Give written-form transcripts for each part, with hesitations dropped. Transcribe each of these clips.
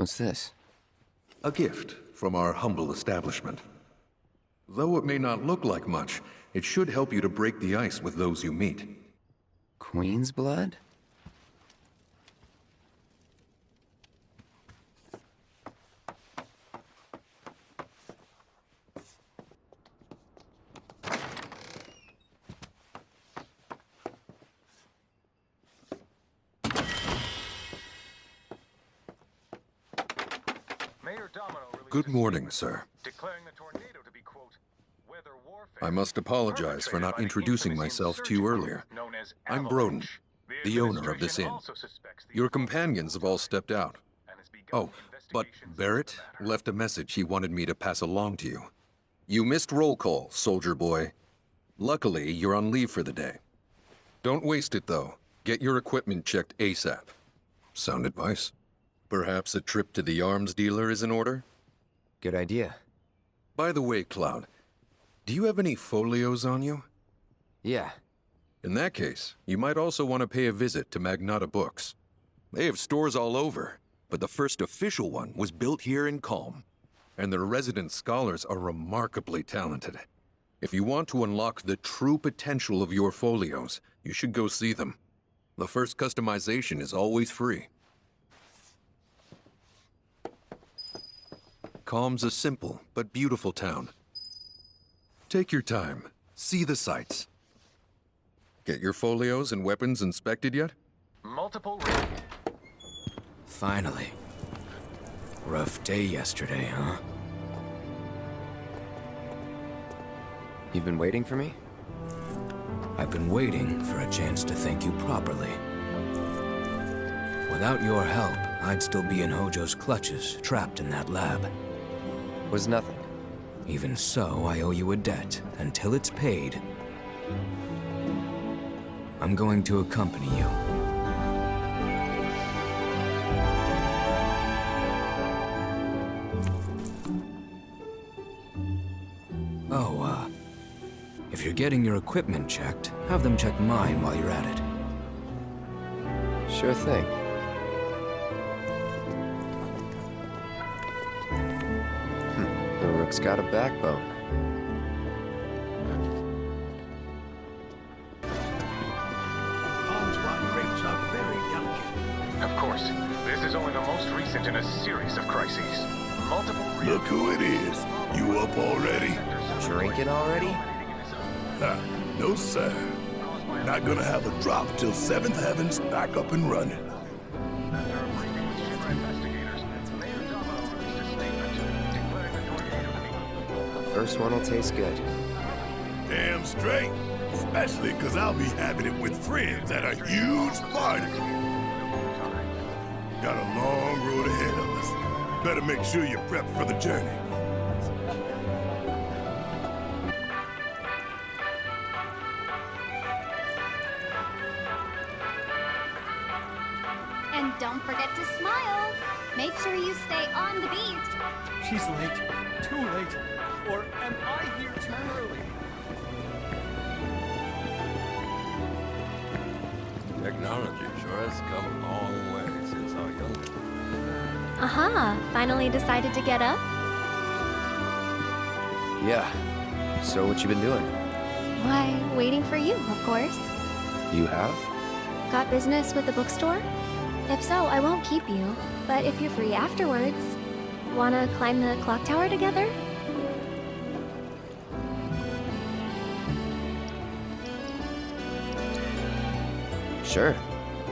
What's this? A gift from our humble establishment. Though it may not look like much, it should help you to break the ice with those you meet. Queen's blood? Good morning, sir. I must apologize for not introducing myself to you earlier. I'm Broden, the owner of this inn. Your companions have all stepped out. Oh, but Barrett left a message he wanted me to pass along to you. You missed roll call, soldier boy. Luckily, you're on leave for the day. Don't waste it, though. Get your equipment checked ASAP. Sound advice? Perhaps a trip to the arms dealer is in order? Good idea. By the way, Cloud, do you have any folios on you? Yeah. In that case, you might also want to pay a visit to Magnata Books. They have stores all over, but the first official one was built here in Calm, and their resident scholars are remarkably talented. If you want to unlock the true potential of your folios, you should go see them. The first customization is always free. Calm's a simple but beautiful town. Take your time, see the sights. Get your folios and weapons inspected yet? Finally. Rough day yesterday, huh? You've been waiting for me? I've been waiting for a chance to thank you properly. Without your help, I'd still be in Hojo's clutches, trapped in that lab. Was nothing. Even so, I owe you a debt. Until it's paid, I'm going to accompany you. Oh, if you're getting your equipment checked, have them check mine while you're at it. Sure thing. The rook's got a backbone. Calm's wine grapes are very delicate. Of course, this is only the most recent in a series of crises. Multiple. Look who it is. You up already? Drinking already? Ha, no sir. Not gonna have a drop till 7th Heaven's back up and running. First one will taste good. Damn straight. Especially because I'll be having it with friends at a huge party. Got a long road ahead of us. Better make sure you're prepped for the journey. And don't forget to smile. Make sure you stay on the beat. She's late. Too late. Or am I here too early? Technology sure has come a long way since our young days. Aha, finally decided to get up? Yeah. So what you been doing? Why, waiting for you, of course. You have? Got business with the bookstore? If so, I won't keep you. But if you're free afterwards, wanna climb the clock tower together? Sure.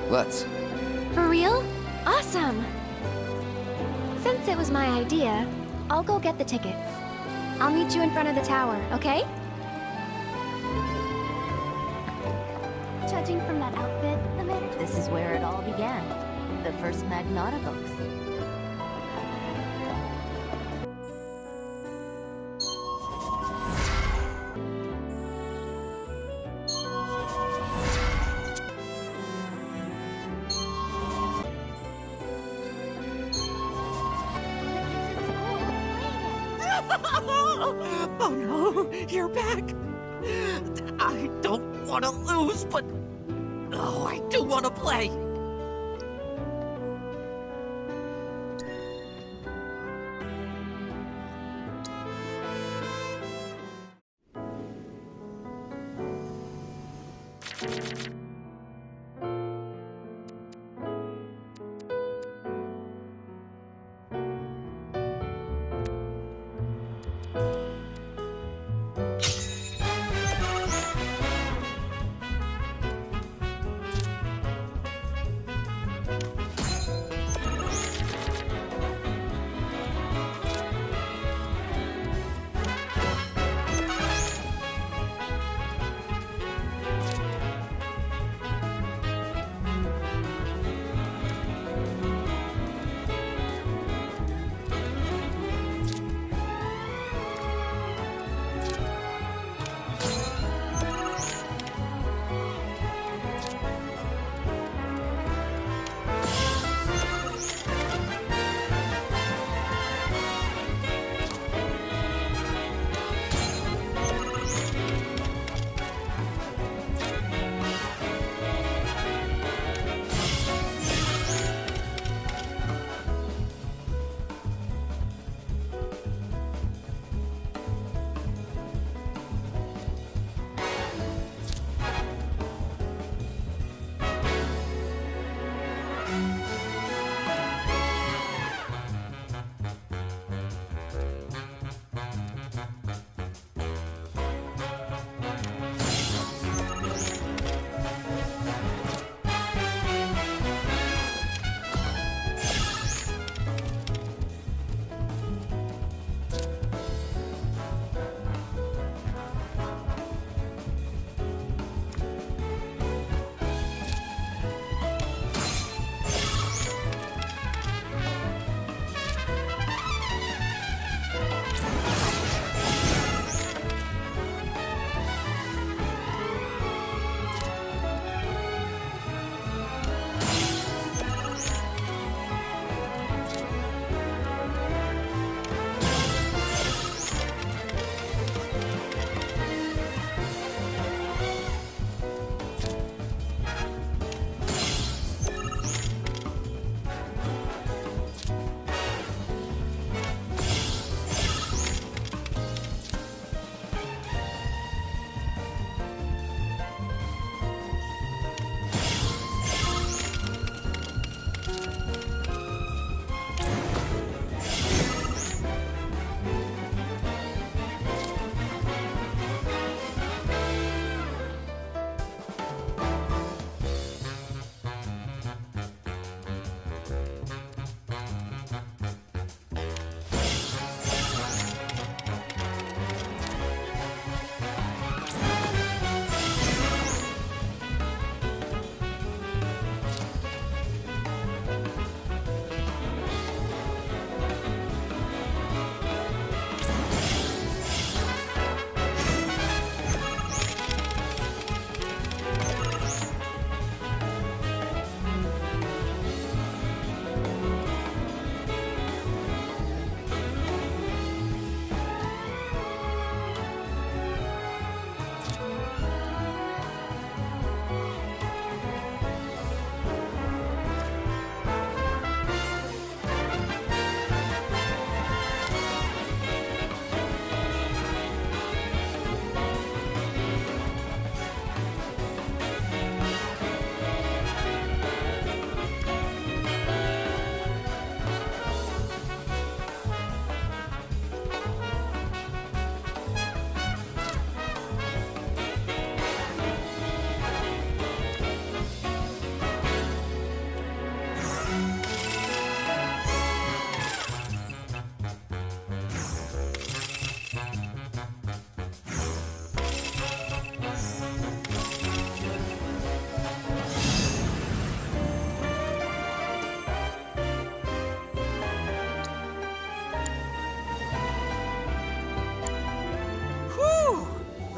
Let's. For real? Awesome! Since it was my idea, I'll go get the tickets. I'll meet you in front of the tower, okay? Judging from that outfit, the manager... This is where it all began. The first Magnata books. Oh no, you're back. I don't want to lose, but oh, I do want to play.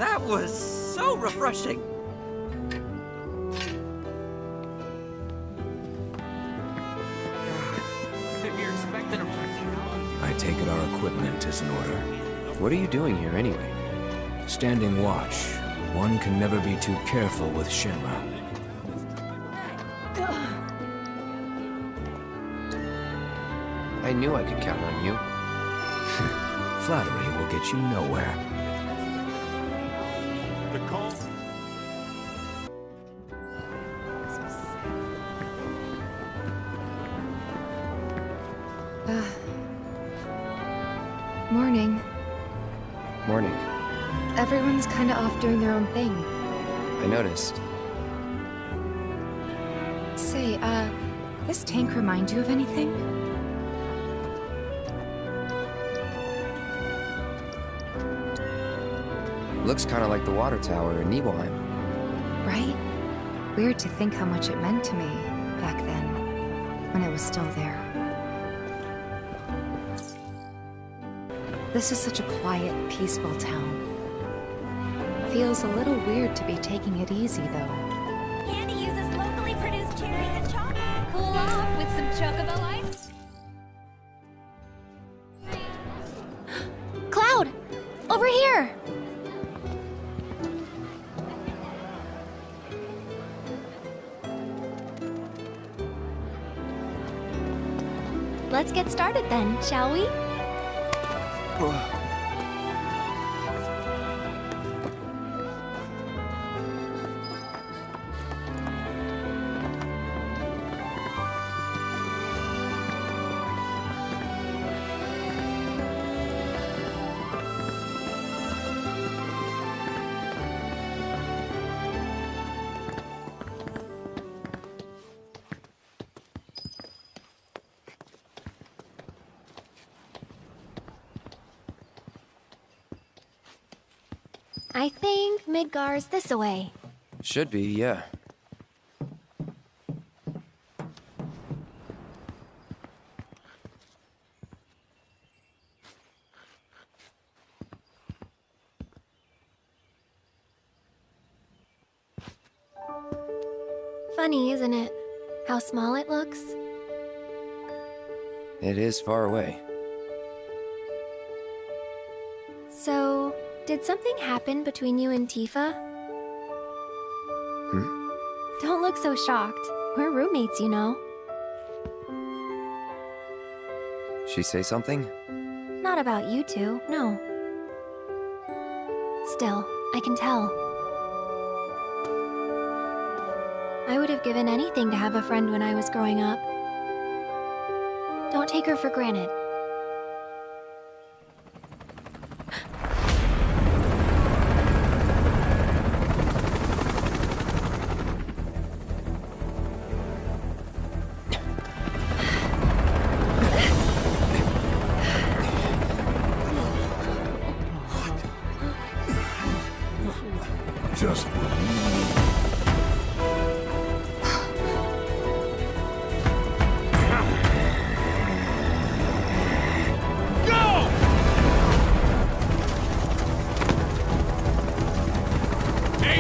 That was so refreshing. If you're expecting a I take it our equipment is in order. What are you doing here anyway? Standing watch. One can never be too careful with Shinra. I knew I could count on you. Flattery will get you nowhere. the call. Morning. Morning. Everyone's kinda off doing their own thing. I noticed. Say, this tank remind you of anything? Looks kind of like the water tower in Nibelheim. Right? Weird to think how much it meant to me back then, when it was still there. This is such a quiet, peaceful town. Feels a little weird to be taking it easy, though. Candy uses locally produced cherries and chocolate. Cool off with some chocobo ice. Cloud! Over here! Let's get started then, shall we? I think Midgar's this way. Should be, yeah. Funny, isn't it? How small it looks? It is far away. So, did something happen between you and Tifa? Don't look so shocked. We're roommates, you know. She say something? Not about you two, no. Still, I can tell. I would have given anything to have a friend when I was growing up. Don't take her for granted. Just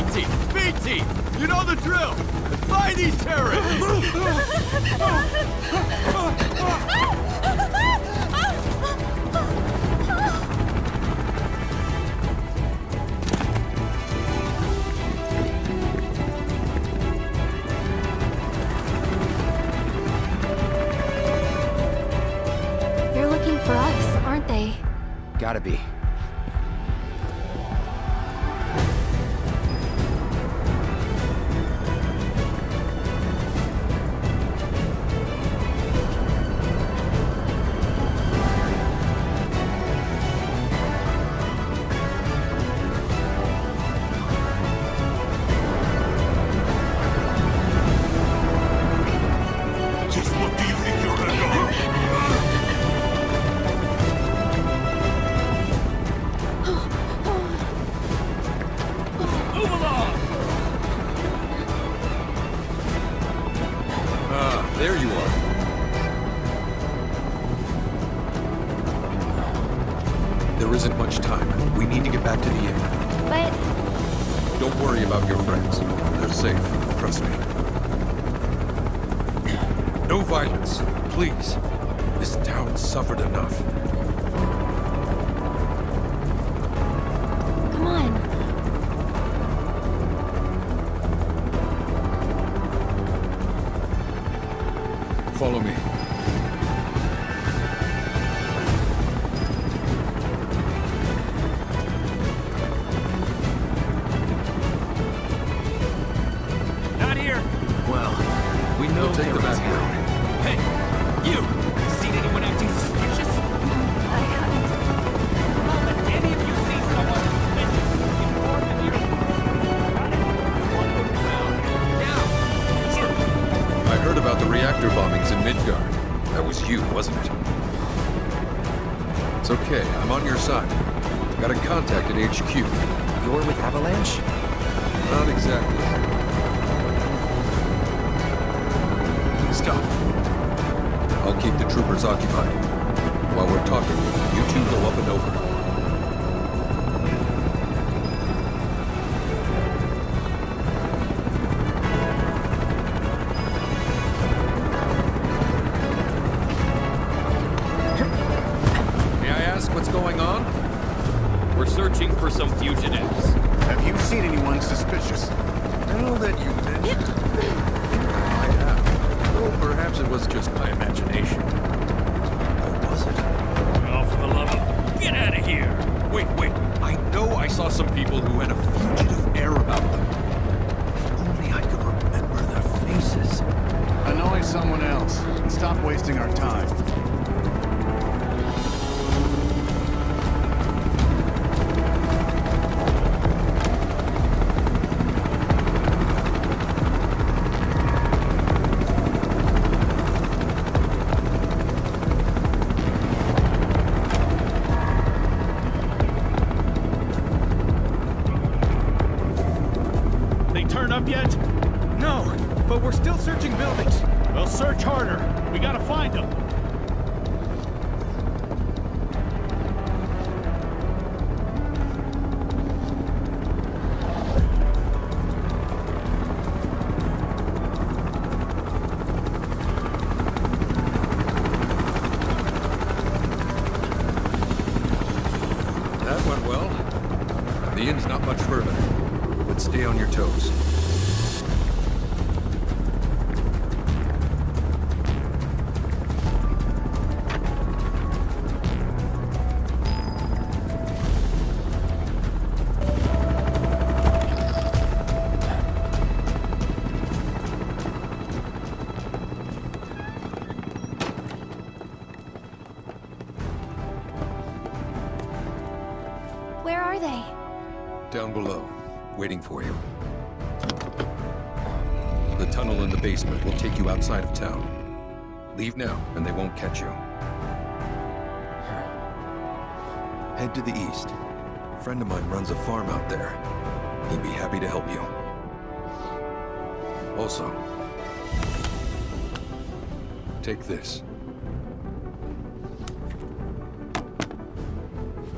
VII! You know the drill! Find these terrorists! They're looking for us, aren't they? Gotta be. Just what do you think you're gonna go? Move along! Ah, there you are. There isn't much time. We need to get back to the inn. But Don't worry about your friends. They're safe. Trust me. No violence, please. This town suffered enough. come on. Follow me. Not here! Well, we know We'll take they're the in back town. road. Hey, you! Seen anyone acting suspicious? I haven't. Midgard. That was you, wasn't it? It's okay, I'm on your side. Got a contact at HQ. You're with Avalanche? Not exactly. Stop. I'll keep the troopers occupied. While we're talking, you two go up and over. May I ask what's going on? We're searching for some fugitives. Have you seen anyone suspicious? Now that you mention it, I have. Well, perhaps it was just my imagination. Or was it? Oh, for the love of... Get out of here! Wait. I know I saw some people who had a fugitive air about them. If only I could remember their faces. Annoy someone else and stop wasting our time. They turn up yet? No, but we're still searching buildings. Well, search harder. We gotta find them. That went well. The inn's not much further, but stay on your toes. Where are they? Down below, waiting for you. The tunnel in the basement will take you outside of town. Leave now, and they won't catch you. Head to the east. A friend of mine runs a farm out there. He'd be happy to help you. Also, take this.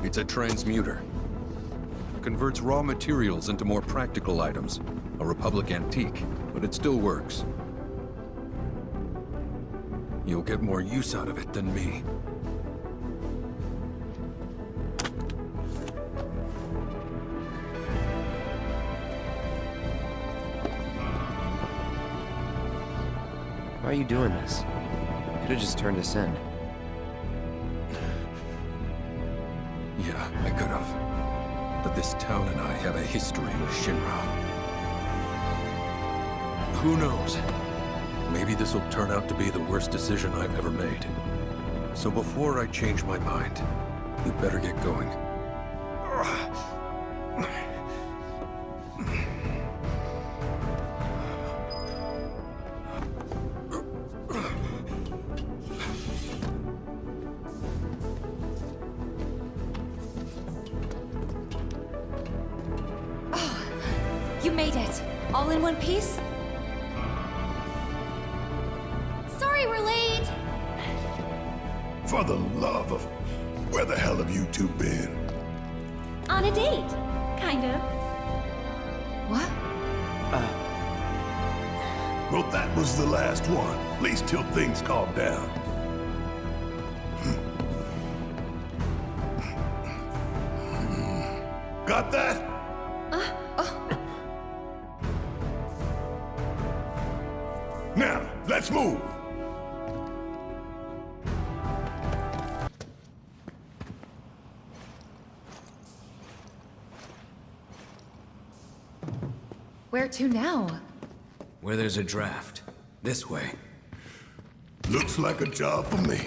It's a transmuter. Converts raw materials into more practical items. A Republic antique, but it still works. You'll get more use out of it than me. Why are you doing this? Could have just turned us in. Yeah, I could have. But this town and I have a history with Shinra. Who knows? Maybe this'll turn out to be the worst decision I've ever made. So before I change my mind, you better get going. You made it. All in one piece? Sorry we're late. For the love of... Where the hell have you two been? On a date. Kind of. What? Well, that was the last one. At least till things calm down. Got that? Now, let's move. Where to now? Where there's a draft. This way. Looks like a job for me.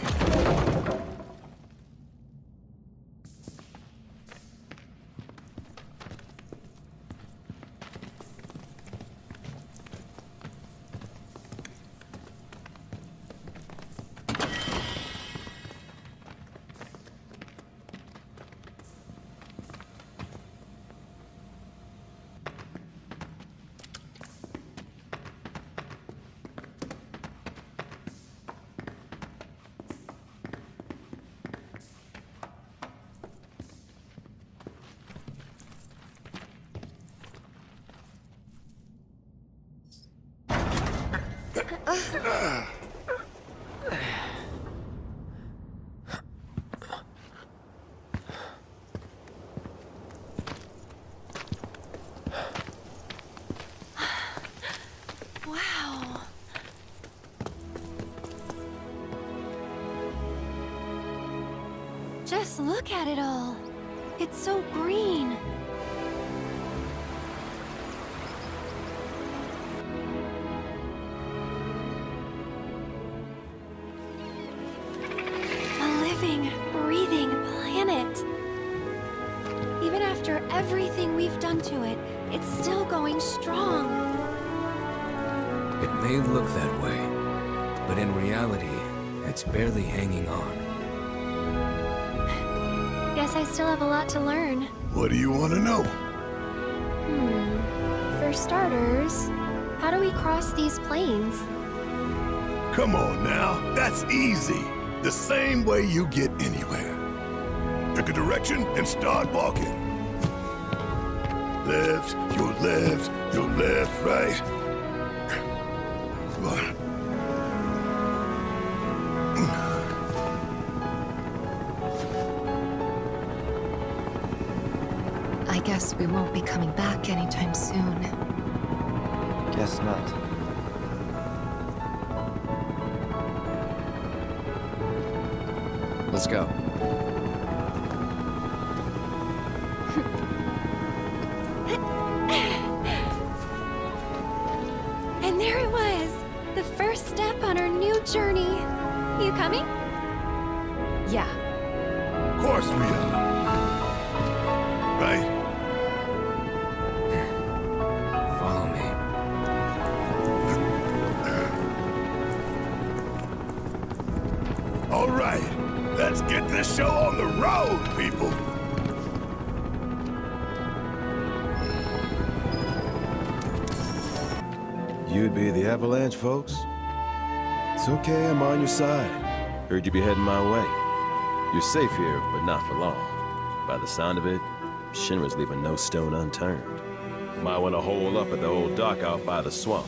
Wow. Just look at it all. It's so green. A living, breathing planet. Even after everything we've done to it, it's still going strong. It may look that way, but in reality, it's barely hanging on. Guess I still have a lot to learn. What do you want to know? For starters, how do we cross these plains? Come on now, that's easy. The same way you get anywhere. Pick a direction and start walking. Left, your left, your left, right. I guess we won't be coming back anytime soon. Guess not. Let's go. And there it was! The first step on our new journey. You coming? Yeah. Of course we are. Right? Follow me. All right, let's get this show on the road, people. You'd be the Avalanche, folks? It's okay, I'm on your side. Heard you'd be heading my way. You're safe here, but not for long. By the sound of it, Shinra's leaving no stone unturned. Might want to hole up at the old dock out by the swamp.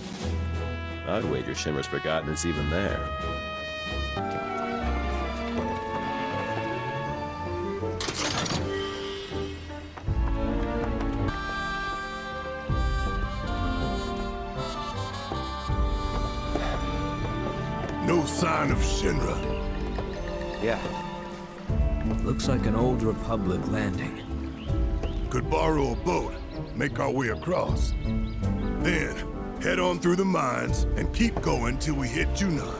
I'd wager Shinra's forgotten it's even there. No sign of Shinra. Yeah. Looks like an old Republic landing. Could borrow a boat, make our way across. Then, head on through the mines and keep going till we hit Junon.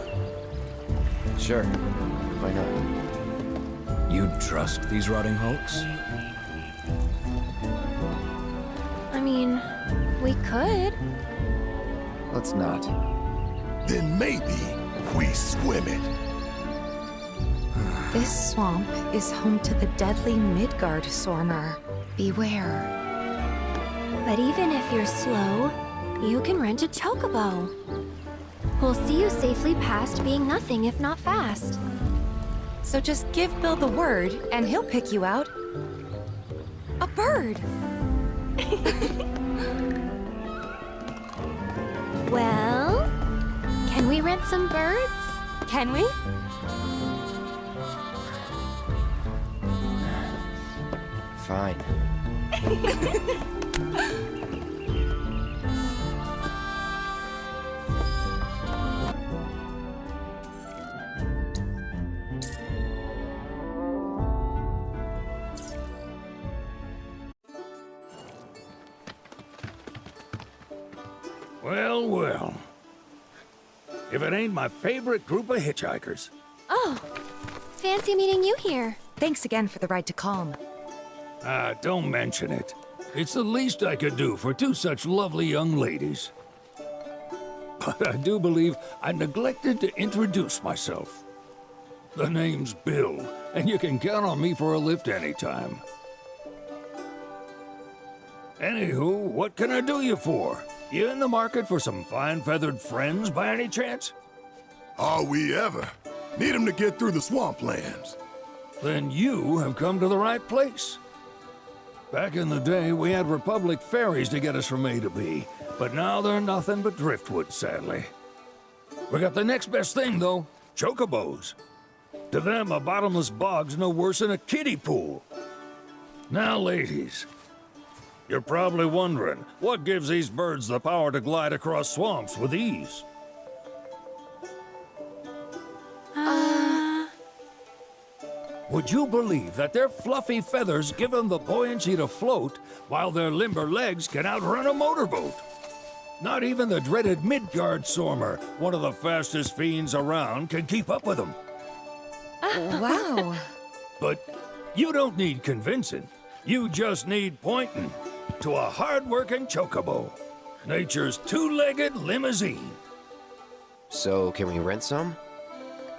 Sure. Why not? You'd trust these rotting hulks? I mean, we could. Let's not. Then maybe we swim it. This swamp is home to the deadly Midgard Sormer. Beware. But even if you're slow, you can rent a chocobo. We'll see you safely past being nothing if not fast. So just give Bill the word, and he'll pick you out. A bird! Well, can we rent some birds? Can we? Fine. Well, well. If it ain't my favorite group of hitchhikers. Oh, fancy meeting you here. Thanks again for the ride to Calm. Don't mention it. It's the least I could do for two such lovely young ladies. But I do believe I neglected to introduce myself. The name's Bill, and you can count on me for a lift anytime. Anywho, what can I do you for? You in the market for some fine-feathered friends by any chance? Are we ever? Need 'em to get through the swamplands. Then you have come to the right place. Back in the day, we had Republic ferries to get us from A to B, but now they're nothing but driftwood, sadly. We got the next best thing, though. Chocobos. To them, a bottomless bog's no worse than a kiddie pool. Now, ladies, you're probably wondering, what gives these birds the power to glide across swamps with ease? Would you believe that their fluffy feathers give them the buoyancy to float, while their limber legs can outrun a motorboat? Not even the dreaded Midgard Sormer, one of the fastest fiends around, can keep up with them. Wow. But you don't need convincing. You just need pointing to a hard-working chocobo. Nature's two-legged limousine. So, can we rent some?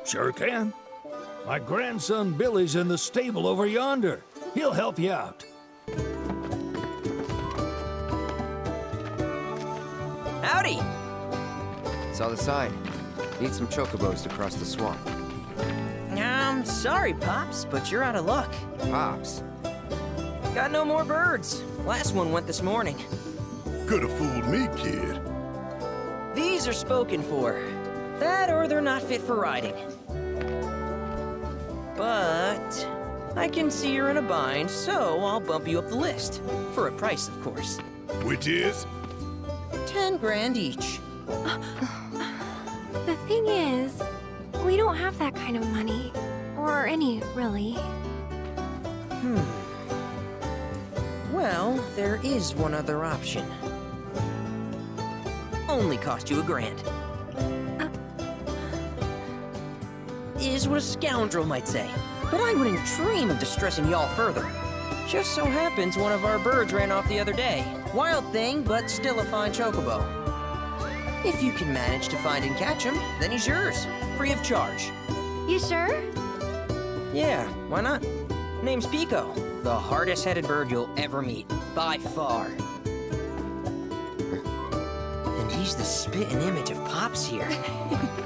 Sure can. My grandson Billy's in the stable over yonder. He'll help you out. Howdy! It's on the side. Need some chocobos to cross the swamp. Sorry, Pops, but you're out of luck. Pops? Got no more birds. Last one went this morning. Could have fooled me, kid. These are spoken for. That or they're not fit for riding. But I can see you're in a bind, so I'll bump you up the list. For a price, of course. Which is? 10 grand each. The thing is, we don't have that kind of money. Or any, really. Well, there is one other option. Only cost you $1,000. Is what a scoundrel might say. But I wouldn't dream of distressing y'all further. Just so happens one of our birds ran off the other day. Wild thing, but still a fine chocobo. If you can manage to find and catch him, then he's yours. Free of charge. You sure? Yeah, why not? Name's Pico. The hardest-headed bird you'll ever meet. By far. And he's the spitting image of Pops here.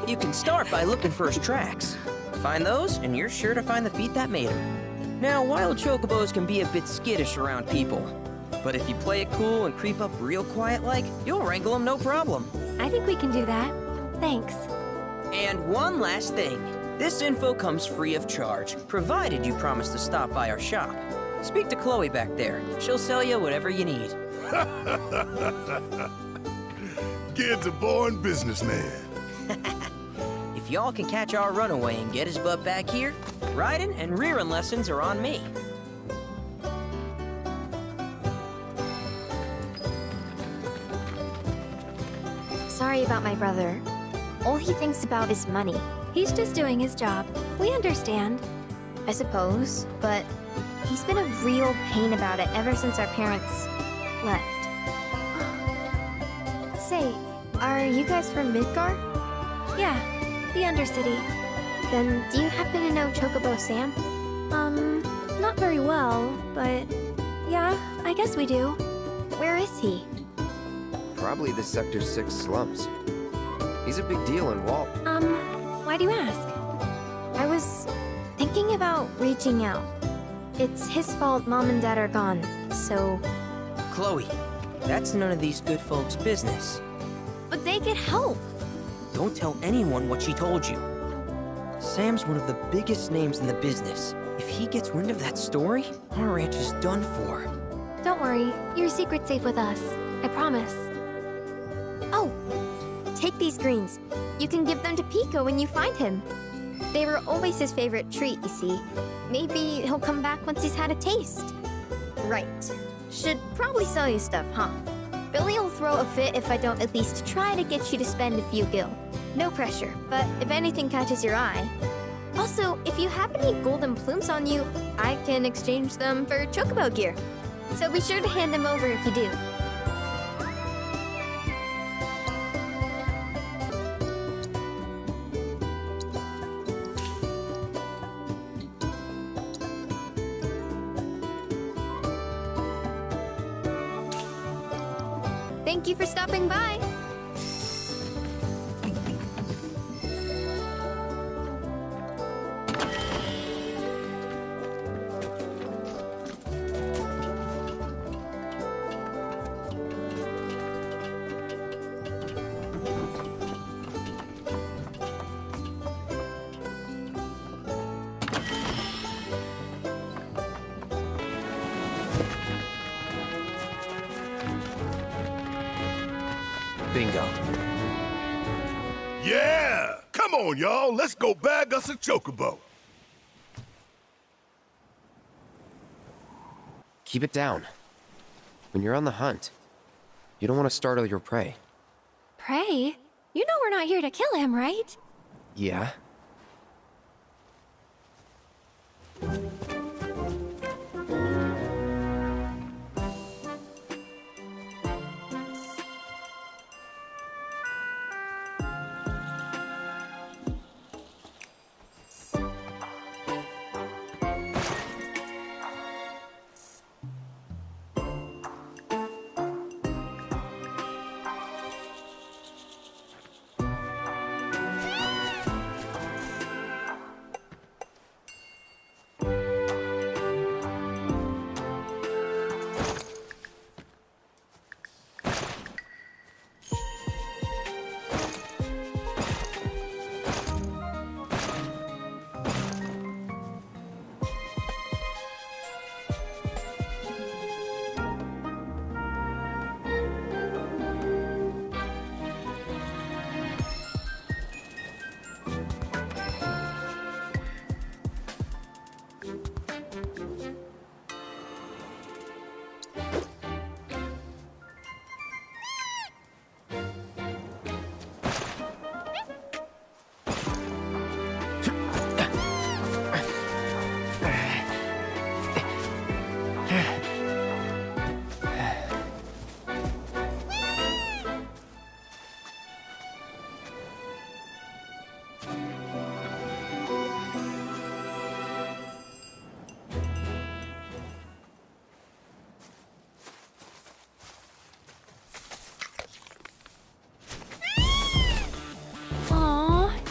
You can start by looking for his tracks. Find those, and you're sure to find the feet that made him. Now, wild chocobos can be a bit skittish around people. But if you play it cool and creep up real quiet-like, you'll wrangle them no problem. I think we can do that. Thanks. And one last thing. This info comes free of charge, provided you promise to stop by our shop. Speak to Chloe back there. She'll sell you whatever you need. Kid's a born businessman. If y'all can catch our runaway and get his butt back here, riding and rearing lessons are on me. Sorry about my brother. All he thinks about is money. He's just doing his job. We understand. I suppose, but he's been a real pain about it ever since our parents left. Say, are you guys from Midgard? Yeah, the Undercity. Then do you happen to know Chocobo Sam? Not very well, but yeah, I guess we do. Where is he? Probably the Sector 6 slums. He's a big deal in Walt. Why do you ask? I was thinking about reaching out. It's his fault Mom and Dad are gone, so... Chloe, that's none of these good folks' business. But they could help. Don't tell anyone what she told you. Sam's one of the biggest names in the business. If he gets wind of that story, our ranch is done for. Don't worry, your secret's safe with us. I promise. Oh, take these greens. You can give them to Pico when you find him. They were always his favorite treat, you see. Maybe he'll come back once he's had a taste. Right. Should probably sell you stuff, huh? Billy will throw a fit if I don't at least try to get you to spend a few gil. No pressure, but if anything catches your eye. Also, if you have any golden plumes on you, I can exchange them for chocobo gear. So be sure to hand them over if you do. Thank you for stopping by. Bingo. Yeah! Come on, y'all. Let's go bag us a chocobo. Keep it down. When you're on the hunt, you don't want to startle your prey. Prey? You know we're not here to kill him, right? Yeah?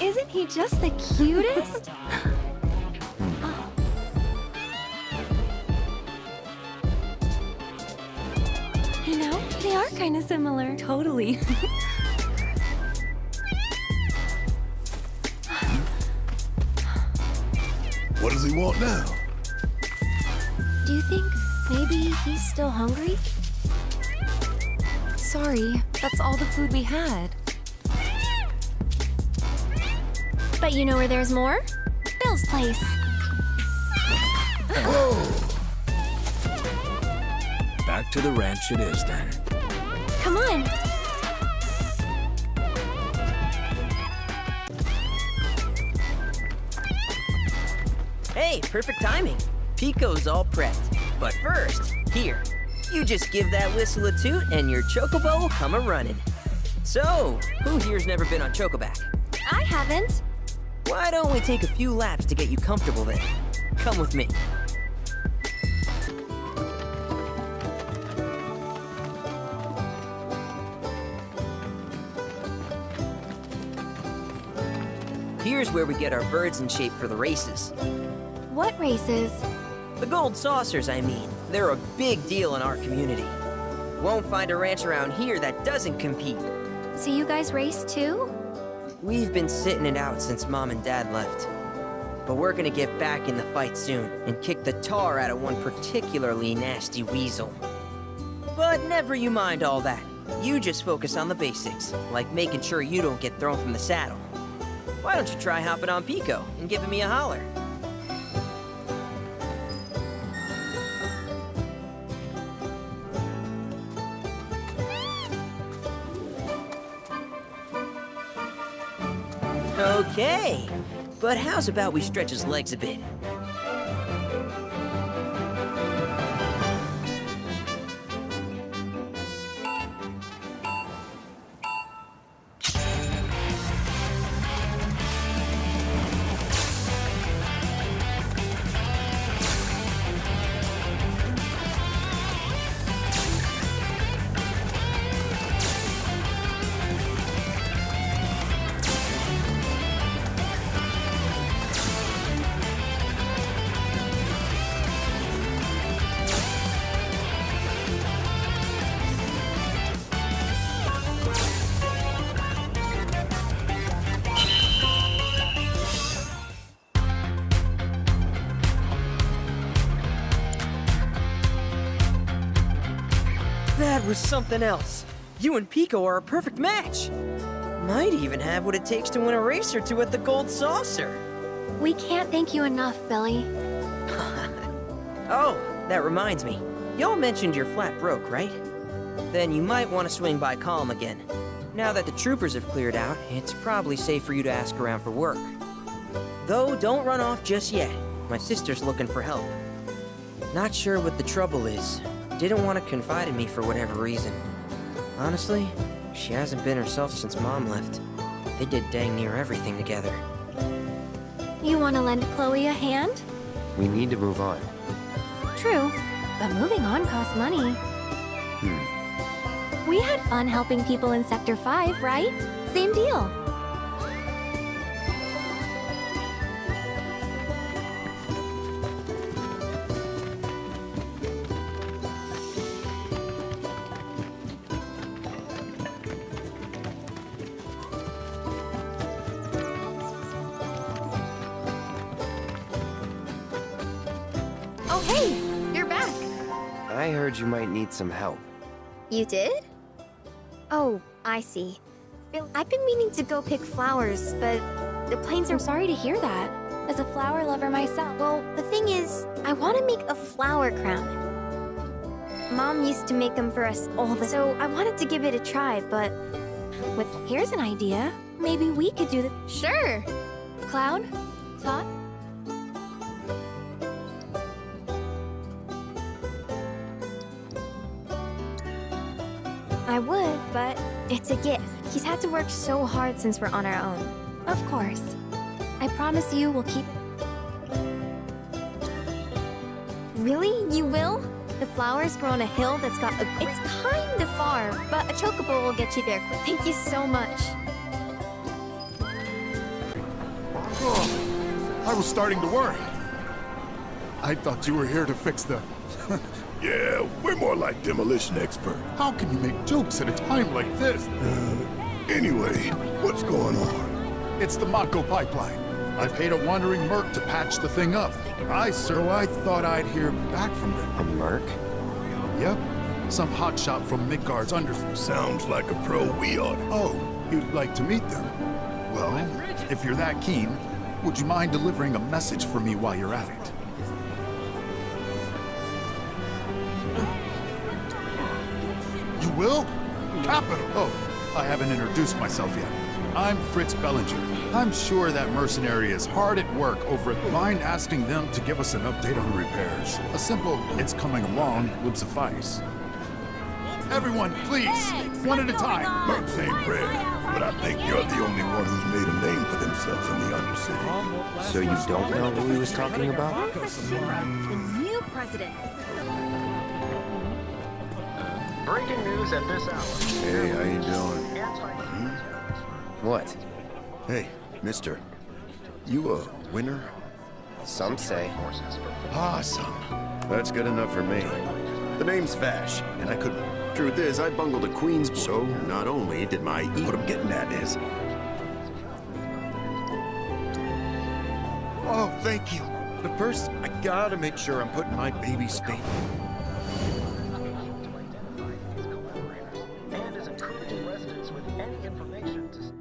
Isn't he just the cutest? Oh. You know, they are kind of similar. Totally. What does he want now? Do you think maybe he's still hungry? Sorry, that's all the food we had. But you know where there's more? Bill's place. Back to the ranch it is then. Come on. Hey, perfect timing. Pico's all prepped. But first, here, you just give that whistle a toot and your chocobo will come a-running. So, who here's never been on Chocoback? I haven't. Why don't we take a few laps to get you comfortable then? Come with me. Here's where we get our birds in shape for the races. What races? The gold saucers, I mean. They're a big deal in our community. Won't find a ranch around here that doesn't compete. So you guys race too? We've been sitting it out since Mom and Dad left. But we're gonna get back in the fight soon and kick the tar out of one particularly nasty weasel. But never you mind all that. You just focus on the basics, like making sure you don't get thrown from the saddle. Why don't you try hopping on Pico and giving me a holler? Okay, but how's about we stretch his legs a bit? That was something else. You and Pico are a perfect match. Might even have what it takes to win a race or two at the Gold Saucer. We can't thank you enough, Billy. Oh, that reminds me. Y'all mentioned you're flat broke, right? Then you might want to swing by Calm again. Now that the troopers have cleared out, it's probably safe for you to ask around for work. Though, don't run off just yet. My sister's looking for help. Not sure what the trouble is. Didn't want to confide in me for whatever reason. Honestly, she hasn't been herself since Mom left. They did dang near everything together. You want to lend Chloe a hand? We need to move on. True, but moving on costs money. We had fun helping people in Sector 5, right? Same deal. Oh, hey! You're back. I heard you might need some help. You did? Oh, I see. I've been meaning to go pick flowers, but the planes are... I'm sorry to hear that. As a flower lover myself. Well, the thing is, I want to make a flower crown. Mom used to make them for us all the... So I wanted to give it a try, but... Here's an idea. Maybe we could do the... Sure! Cloud? Thought? I would, but it's a gift. He's had to work so hard since we're on our own. Of course. I promise you we'll keep... Really? You will? The flowers grow on a hill that's got a... It's kind of far, but a chocobo will get you there quick. Thank you so much. Oh, I was starting to worry. I thought you were here to fix the... Yeah, we're more like demolition expert. How can you make jokes at a time like this? Anyway, what's going on? It's the Mako pipeline. I paid a wandering merc to patch the thing up. I thought I'd hear back from them. A merc? Yep. Some hotshot from Midgard's under... Sounds like a pro we ought. Oh, you'd like to meet them? Well, if you're that keen, would you mind delivering a message for me while you're at it? You will? Capital! Oh, I haven't introduced myself yet. I'm Fritz Bellinger. I'm sure that mercenary is hard at work over at... Mind asking them to give us an update on repairs. A simple, it's coming along, would suffice. Everyone, please! One at a time! Mercs ain't red, but I think you're the only one who's made a name for themselves in the Undercity. So you don't know who he was talking about? The new president. Breaking news at this hour. Hey, how you doing? What? Hey, mister. You a winner? Some say. Awesome. That's good enough for me. The name's Vash, and I couldn't. Truth is, I bungled a queen's... So, not only did my... What I'm getting at is... Oh, thank you. But first, I gotta make sure I'm putting my baby's statement. And is encouraging residents with any information to...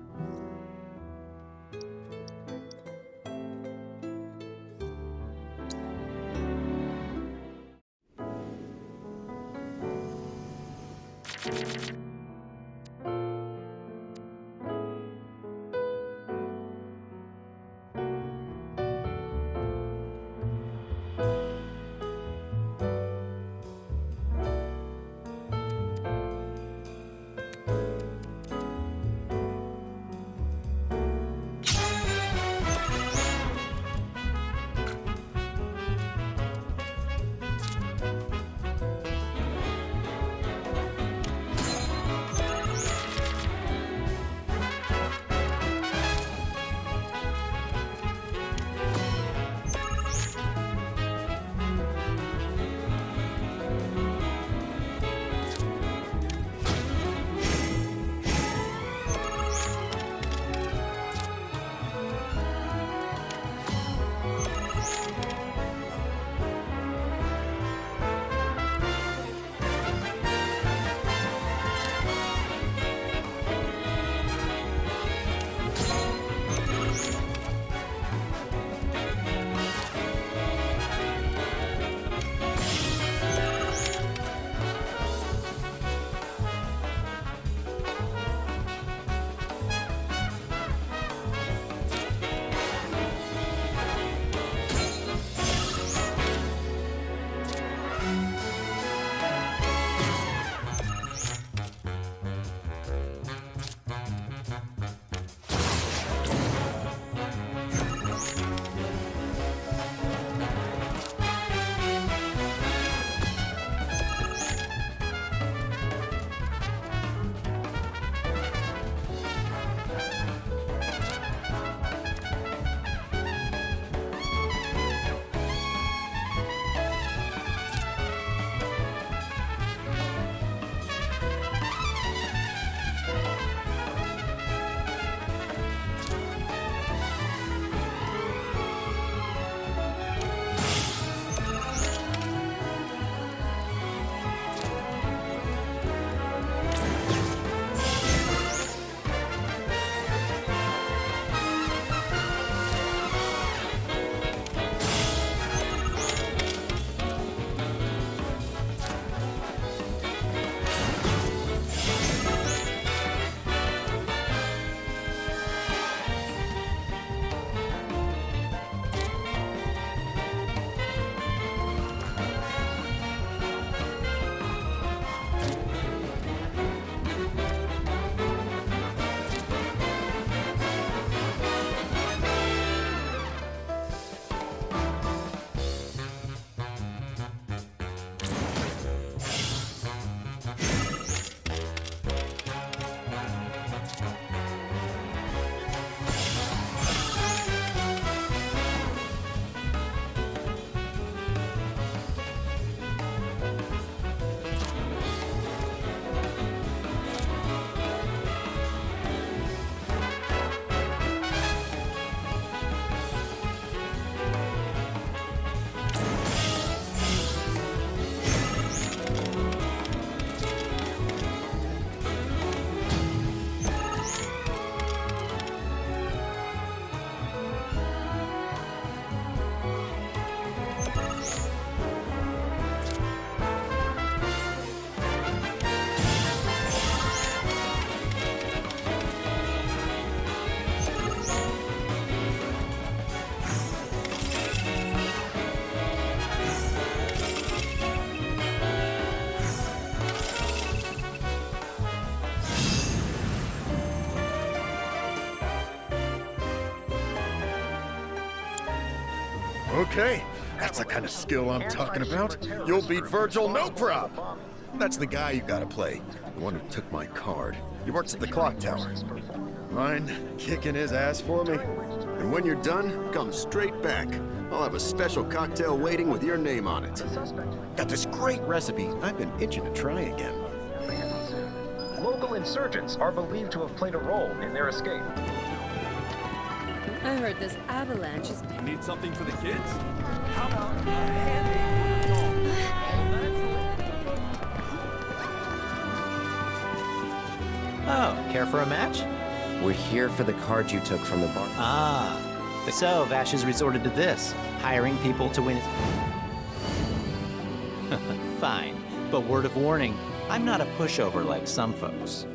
Okay, that's the kind of skill I'm talking about. You'll beat Virgil, no prob. That's the guy you gotta play. The one who took my card. He works at the clock tower. Mind kicking his ass for me? And when you're done, come straight back. I'll have a special cocktail waiting with your name on it. Got this great recipe I've been itching to try again. Local insurgents are believed to have played a role in their escape. I heard this avalanche is... You need something for the kids? How about a handy... Oh, care for a match? We're here for the card you took from the bar. Ah. So, Vash has resorted to this, hiring people to win his... Fine, but word of warning, I'm not a pushover like some folks.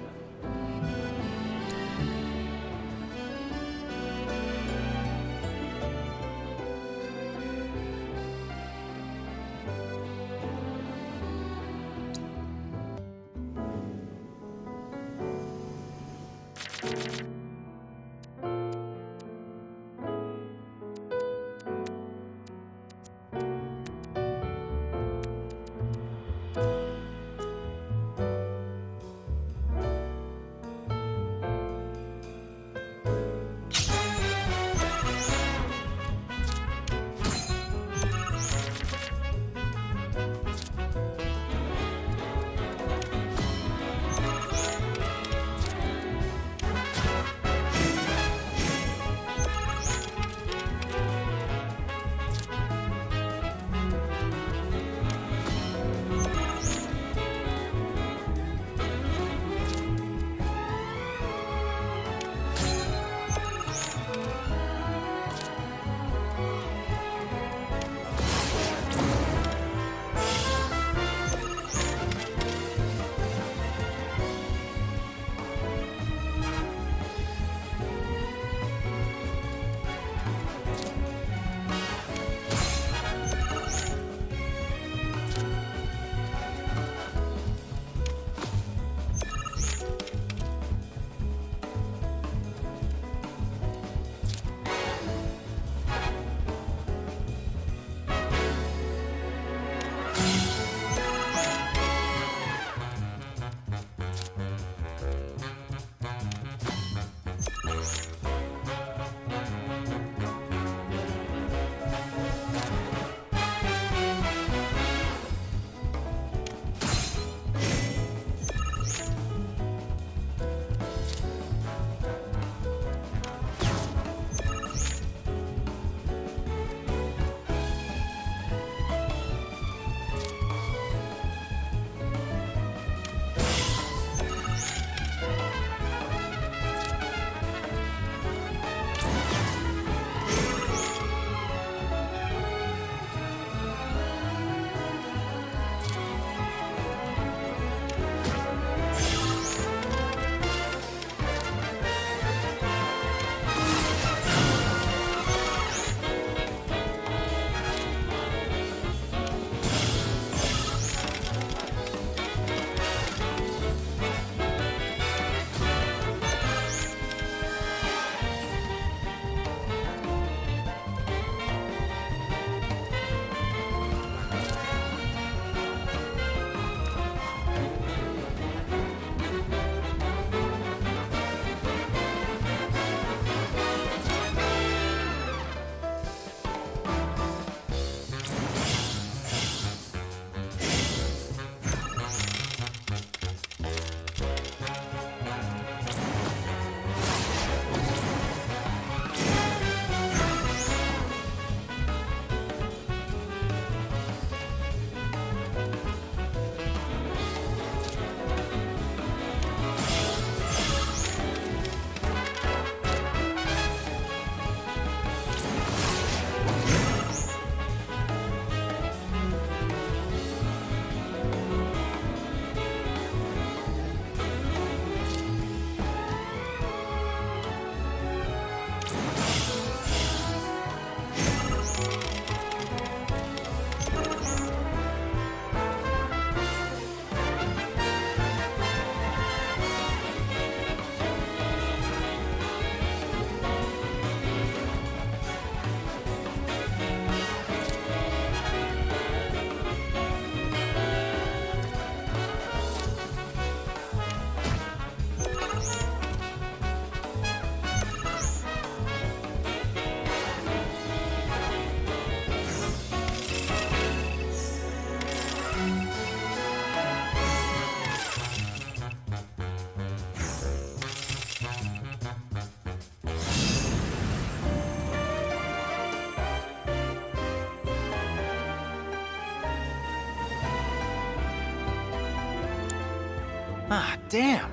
Ah, damn.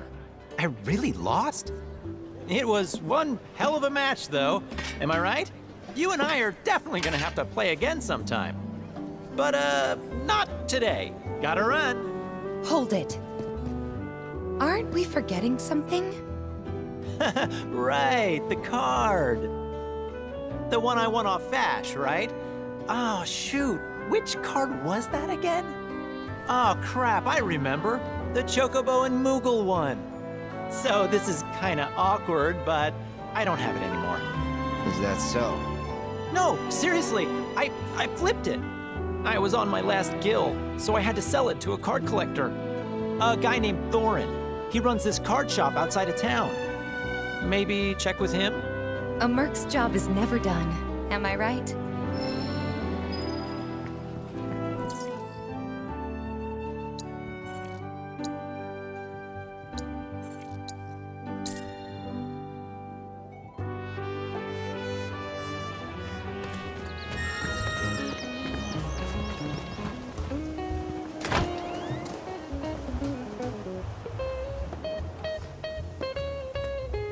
I really lost? It was one hell of a match, though. Am I right? You and I are definitely gonna have to play again sometime. But, not today. Gotta run. Hold it. Aren't we forgetting something? Right, the card. The one I won off Fash, right? Oh, shoot. Which card was that again? Oh, crap, I remember. The Chocobo and Moogle one. So this is kinda awkward, but I don't have it anymore. Is that so? No, seriously, I flipped it. I was on my last gill, so I had to sell it to a card collector. A guy named Thorin. He runs this card shop outside of town. Maybe check with him? A merc's job is never done. Am I right?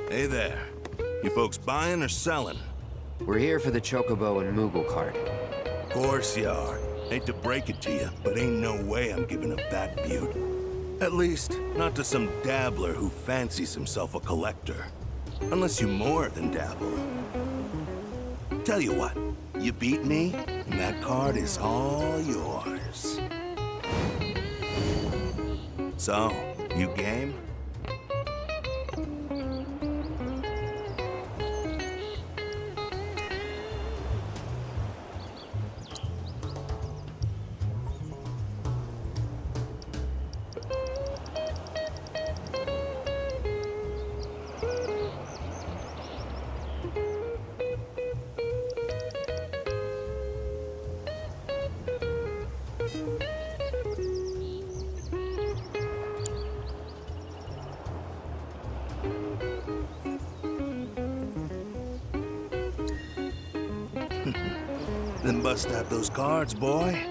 Hey there. You folks buying or selling? We're here for the Chocobo and Moogle card. Of course you are. Hate to break it to you, but ain't no way I'm giving up that beaut. At least, not to some dabbler who fancies himself a collector. Unless you more than dabble. Tell you what, you beat me, and that card is all yours. So, you game? Then bust out those cards, boy.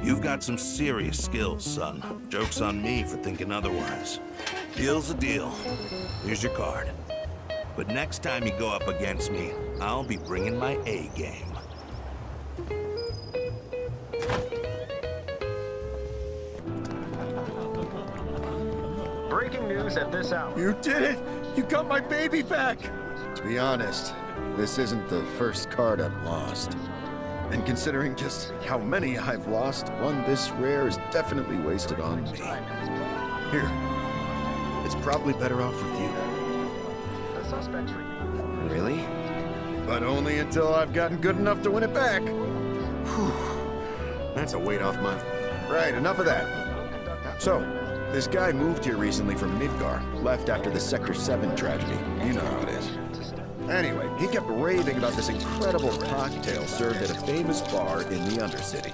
You've got some serious skills, son. Joke's on me for thinking otherwise. Deal's a deal. Here's your card. But next time you go up against me, I'll be bringing my A game. Breaking news at this hour. You did it! You got my baby back! To be honest, this isn't the first card I've lost. And considering just how many I've lost, one this rare is definitely wasted on me. Here. It's probably better off with you. The suspect treated. Really? But only until I've gotten good enough to win it back. Whew. That's a weight off my... Right, enough of that. So, this guy moved here recently from Midgar, left after the Sector 7 tragedy. You know how it is. Anyway, he kept raving about this incredible cocktail served at a famous bar in the Undercity.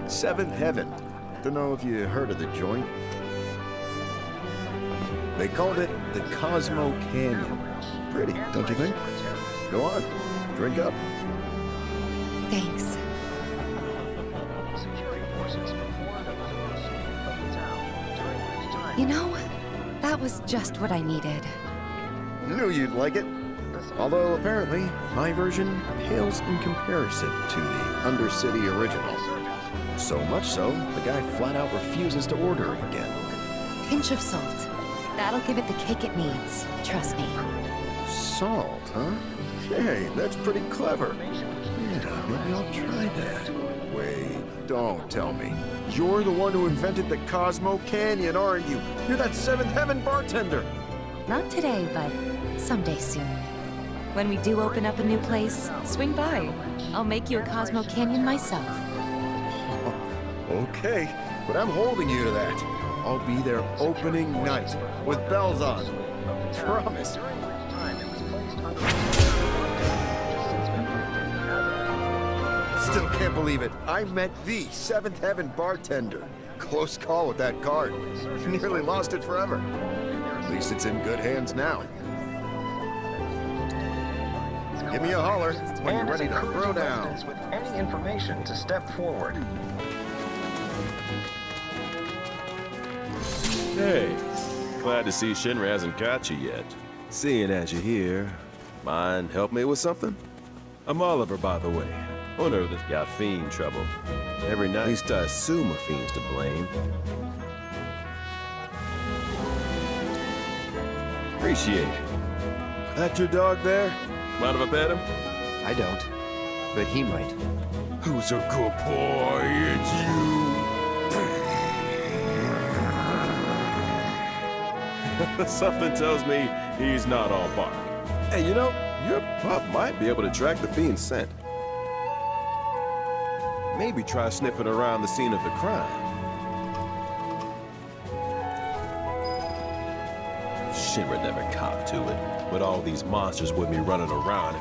Seventh Heaven. Don't know if you heard of the joint. They called it the Cosmo Canyon. Pretty, don't you think? Go on, drink up. Thanks. You know, that was just what I needed. Knew you'd like it. Although, apparently, my version pales in comparison to the Undercity original. So much so, the guy flat out refuses to order it again. Pinch of salt. That'll give it the kick it needs. Trust me. Salt, huh? Hey, that's pretty clever. Yeah, maybe I'll try that. Wait, don't tell me. You're the one who invented the Cosmo Canyon, aren't you? You're that Seventh Heaven bartender. Not today, but someday soon. When we do open up a new place, swing by. I'll make you a Cosmo Canyon myself. Okay, but I'm holding you to that. I'll be there opening night, with bells on. Promise. Still can't believe it. I met the Seventh Heaven bartender. Close call with that card. Nearly lost it forever. At least it's in good hands now. Give me a holler when you're ready to throw down. With any information to step forward. Hey, glad to see Shinra hasn't got you yet. Seeing as you're here, mind help me with something? I'm Oliver, by the way. Owner that's got fiend trouble. Every night, at least I assume a fiend's to blame. Appreciate it. That your dog there? Mind if I pet him? I don't, but he might. Who's a good boy? It's you. Something tells me he's not all bark. Hey, you know, your pup might be able to track the fiend's scent. Maybe try sniffing around the scene of the crime. Shinra never copped to it, with all these monsters with me running around.